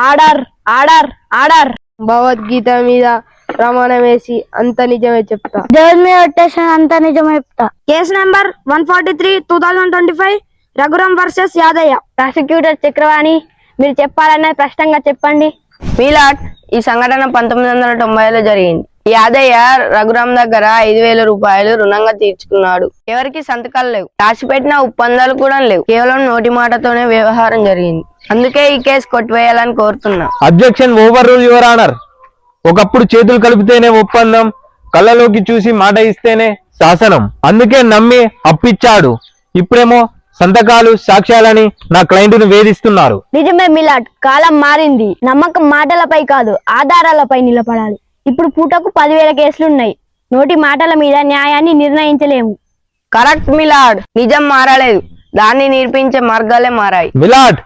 Order order order. Bhagavad Gita మీద ప్రమాణం వేసి అంత నిజమే చెప్తా. దేవుని మీద పెట్టేసిన అంత నిజమే చెప్తా. Case number 143 2025 Raghuram versus Yadaiah. Prosecutor Chakravani, మీరు చెప్పాలన్నది స్పష్టంగా చెప్పండి. మీలాట్, ఈ సంఘటన 1990లో జరిగింది. యాదయ్య రఘురాం దగ్గర 5,000 రూపాయలు రుణంగా తీర్చుకున్నాడు. ఎవరికి సంతకాలు లేవు, రాసిపెట్టిన ఒప్పందాలు కూడా లేవు. కేవలం నోటి మాటతోనే వ్యవహారం జరిగింది. అందుకే ఈ కేసు కొట్టివేయాలని కోరుతున్నా. Objection over rule your honour. ఒకప్పుడు చేతులు కలిపితేనే ఒప్పందం, కళ్ళలోకి చూసి మాట ఇస్తేనే శాసనం. అందుకే నమ్మి అప్పిచ్చాడు, ఇప్పుడేమో సంతకాలు సాక్ష్యాలని నా క్లయింట్ను వేధిస్తున్నారు. నిజమే మిలాట్, కాలం మారింది. నమ్మకం మాటలపై కాదు ఆధారాలపై నిలబడాలి. ఇప్పుడు పూటకు 10,000 కేసులున్నాయి. నోటి మాటల మీద న్యాయాన్ని నిర్ణయించలేము. కరెక్ట్ మిలాడ్, నిజం మారలేదు, దాన్ని నిరూపించే మార్గాలే మారాయి. మిలాడ్,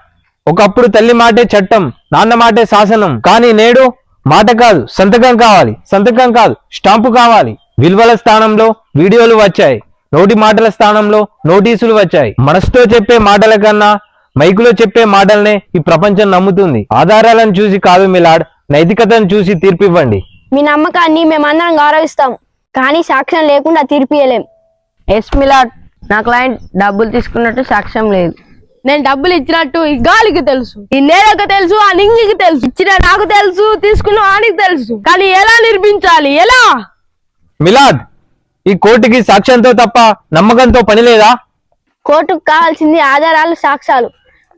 ఒకప్పుడు తల్లి మాటే చట్టం, నాన్న మాటే శాసనం. కానీ నేడు మాట కాదు సంతకం కావాలి, సంతకం కాదు స్టాంపు కావాలి. విలువల స్థానంలో వీడియోలు వచ్చాయి, నోటి మాటల స్థానంలో నోటీసులు వచ్చాయి. మనసుతో చెప్పే మాటల కన్నా మైకులో చెప్పే మాటలనే ఈ ప్రపంచం నమ్ముతుంది. ఆధారాలను చూసి కాదు మిలాడ్, నైతికతను చూసి తీర్పివ్వండి. మీ నమ్మకాన్ని మేమందరం గౌరవిస్తాం, కానీ సాక్ష్యం లేకుండా తీర్పియలేం. ఎస్ మిలాడ్, నా క్లయింట్ డబ్బులు తీసుకున్నట్టు సాక్ష్యం లేదు. నేను డబ్బులు ఇచ్చినట్టు ఈ గాలికి తెలుసు, ఈ నేలకు తెలుసు, ఆ నింగికి తెలుసు. ఇచ్చిన నాకు తెలుసు, తీసుకున్న వానికి తెలుసు. కానీ ఎలా నిర్మించాలి, ఎలా? మిలాద్, ఈ కోర్టుకి సాక్ష్యంతో తప్ప నమ్మకంతో పని లేదా? కోర్టుకు కావాల్సింది ఆధారాలు, సాక్ష్యాలు,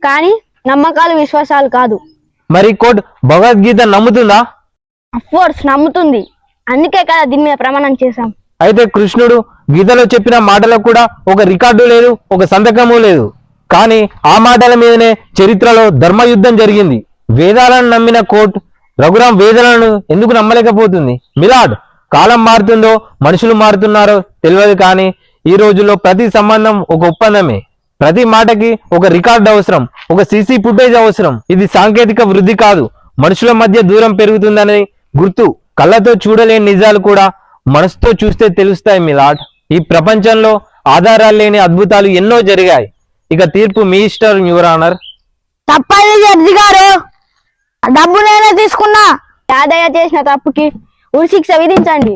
కానీ నమ్మకాలు, విశ్వాసాలు కాదు. మరి కోర్టు భగవద్గీత నమ్ముతుందా? అఫ్కోర్స్ నమ్ముతుంది. అందుకే కదా దీని మీద ప్రమాణం చేశాం. అయితే కృష్ణుడు గీతలో చెప్పిన మాటలకు కూడా ఒక రికార్డు లేదు, ఒక సంతకము లేదు. కానీ ఆ మాటల మీదనే చరిత్రలో ధర్మయుద్ధం జరిగింది. వేదాలను నమ్మిన కోర్టు రఘురాం వేదాలను ఎందుకు నమ్మలేకపోతుంది? మిలాడ్, కాలం మారుతుందో మనుషులు మారుతున్నారో తెలియదు, కానీ ఈ రోజుల్లో ప్రతి సంబంధం ఒక ఒప్పందమే. ప్రతి మాటకి ఒక రికార్డు అవసరం, ఒక సీసీ ఫుటేజ్ అవసరం. ఇది సాంకేతిక వృద్ధి కాదు, మనుషుల మధ్య దూరం పెరుగుతుందని గుర్తు. కళ్ళతో చూడలేని నిజాలు కూడా మనసుతో చూస్తే తెలుస్తాయి మిలాడ్. ఈ ప్రపంచంలో ఆధారాలు లేని అద్భుతాలు ఎన్నో జరిగాయి. ఇక తీర్పు మీ ఇష్టం యువర్ ఆనర్. తప్పది జడ్జి గారు, డబ్బు నేనే తీసుకున్నా. యాదయ్య చేసిన తప్పుకి ఉరి శిక్ష విధించండి.